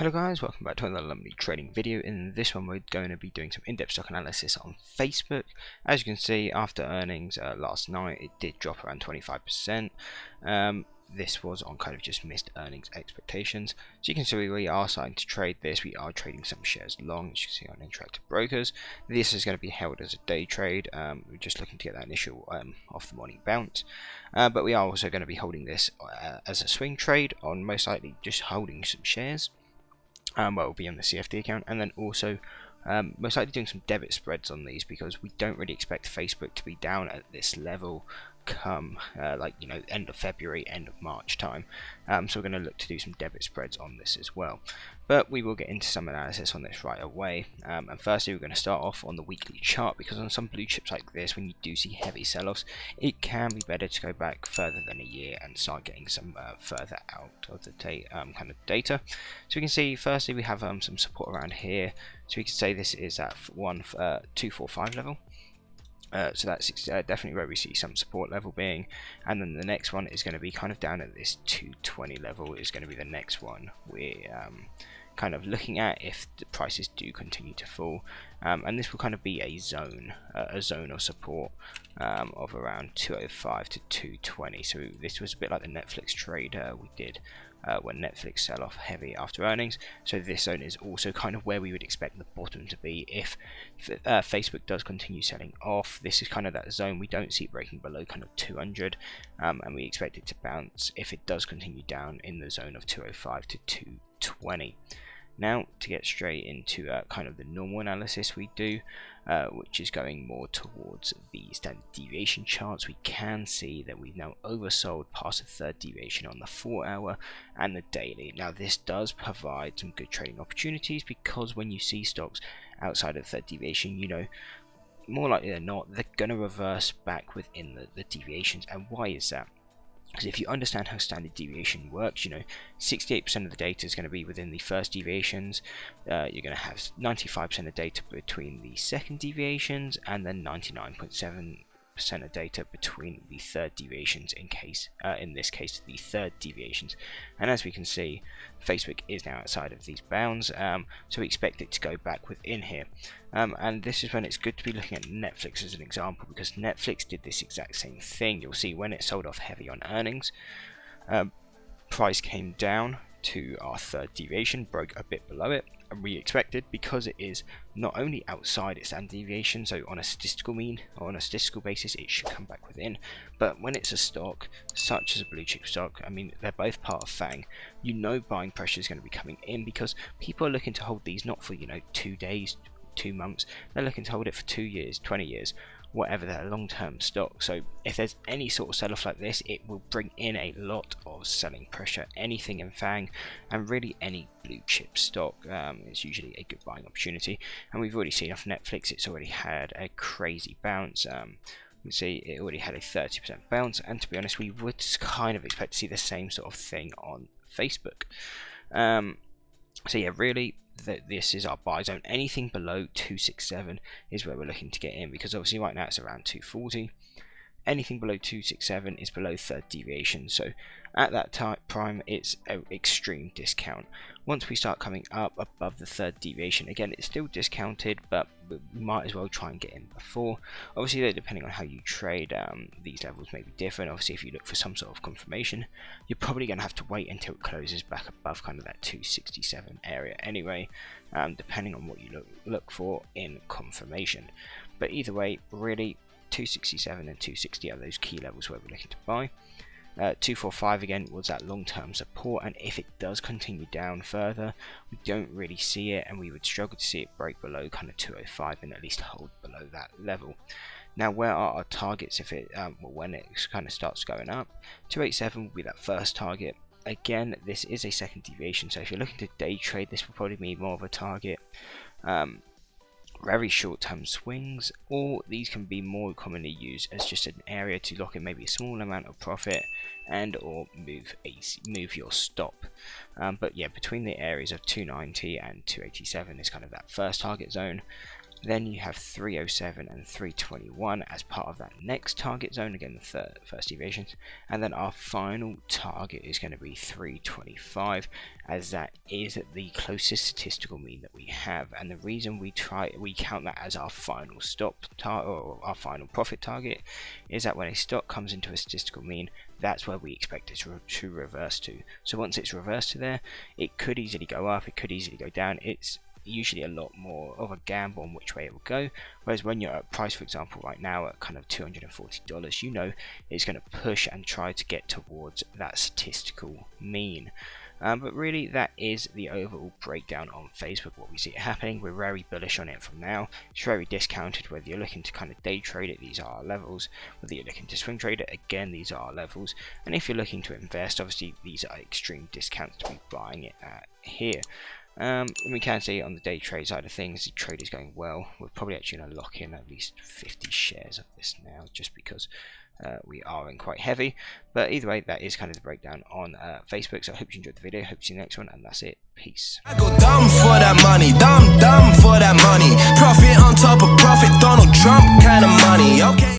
Hello guys, welcome back to another lovely trading video. In this one we're going to be doing some in-depth stock analysis on Facebook. As you can see, after earnings last night it did drop around 25%. This was on kind of just missed earnings expectations. So you can see we are starting to trade this. We are trading some shares long, as you can see on Interactive Brokers. This is going to be held as a day trade. We're just looking to get that initial off the morning bounce. But we are also going to be holding this as a swing trade on most likely just holding some shares. Well, it will be on the CFD account, and then also most likely doing some debit spreads on these because we don't really expect Facebook to be down at this level come end of February, end of March time. So we're going to look to do some debit spreads on this as well. But we will get into some analysis on this right away. And firstly, we're going to start off on the weekly chart, because on some blue chips like this, when you do see heavy sell-offs, it can be better to go back further than a year and start getting some further out of the kind of data. So we can see firstly we have some support around here. So we can say this is at 245 level. So that's definitely where we see some support level being, and then the next one is going to be kind of down at this 220 level is going to be the next one we're kind of looking at if the prices do continue to fall, and this will kind of be a zone of support of around 205 to 220. So this was a bit like the Netflix trade we did when Netflix sell off heavy after earnings. So this zone is also kind of where we would expect the bottom to be if Facebook does continue selling off. This is kind of that zone. We don't see it breaking below kind of 200, and we expect it to bounce if it does continue down in the zone of 205 to 220. Now, to get straight into kind of the normal analysis we do, which is going more towards the standard deviation charts, we can see that we've now oversold past the third deviation on the 4 hour and the daily. Now, this does provide some good trading opportunities, because when you see stocks outside of the third deviation, you know, more likely than not, they're going to reverse back within the deviations. And why is that? Because if you understand how standard deviation works, you know, 68% of the data is going to be within the first deviations. You're going to have 95% of data between the second deviations, and then 99.7% of data between the third deviations. In this case, the third deviations. And as we can see, Facebook is now outside of these bounds, so we expect it to go back within here. And this is when it's good to be looking at Netflix as an example, because Netflix did this exact same thing. You'll see when it sold off heavy on earnings, price came down to our third deviation, broke a bit below it, and we expected, because it is not only outside its standard deviation, so on a statistical mean or on a statistical basis it should come back within, but when it's a stock such as a blue chip stock, I mean, they're both part of FANG, you know buying pressure is going to be coming in, because people are looking to hold these not for 2 days, 2 months, they're looking to hold it for 2 years, 20 years, whatever their long-term stock. So if there's any sort of sell-off like this, it will bring in a lot of selling pressure. Anything in FANG and really any blue chip stock is usually a good buying opportunity, and we've already seen off Netflix it's already had a crazy bounce. You can see it already had a 30% bounce, and to be honest we would kind of expect to see the same sort of thing on Facebook. So yeah, really this is our buy zone. Anything below 267 is where we're looking to get in, because obviously right now it's around 240. Anything below 267 is below third deviation, so at that prime it's an extreme discount. Once we start coming up above the third deviation, again it's still discounted, but we might as well try and get in before. Obviously depending on how you trade, these levels may be different. Obviously if you look for some sort of confirmation, you're probably going to have to wait until it closes back above kind of that 267 area anyway, depending on what you look for in confirmation. But either way, really 267 and 260 are those key levels where we're looking to buy. 245 again was that long-term support, and if it does continue down further, we don't really see it, and we would struggle to see it break below kind of 205 and at least hold below that level. Now, where are our targets if it when it kind of starts going up? 287 will be that first target. Again, this is a second deviation, so if you're looking to day trade, this will probably be more of a target. Very short-term swings, or these can be more commonly used as just an area to lock in maybe a small amount of profit and or move your stop. But yeah, between the areas of 290 and 287 is kind of that first target zone. Then you have 307 and 321 as part of that next target zone, again the first deviations, and then our final target is going to be 325, as that is the closest statistical mean that we have. And the reason we count that as our final stop target, or our final profit target, is that when a stock comes into a statistical mean, that's where we expect it to reverse to. So once it's reversed to there, it could easily go up, it could easily go down. It's usually a lot more of a gamble on which way it will go, whereas when you're at price, for example, right now at kind of $240, you know it's going to push and try to get towards that statistical mean. But really, that is the overall breakdown on Facebook, what we see it happening. We're very bullish on it from now. It's very discounted. Whether you're looking to kind of day trade it, these are our levels. Whether you're looking to swing trade it, again, these are our levels. And if you're looking to invest, obviously these are extreme discounts to be buying it at here. And we can see on the day trade side of things, the trade is going well. We're probably actually going to lock in at least 50 shares of this now, just because we are in quite heavy. But either way, that is kind of the breakdown on Facebook. So I hope you enjoyed the video. Hope to see you next one, and that's it. Peace. I go dumb for that money, dumb for that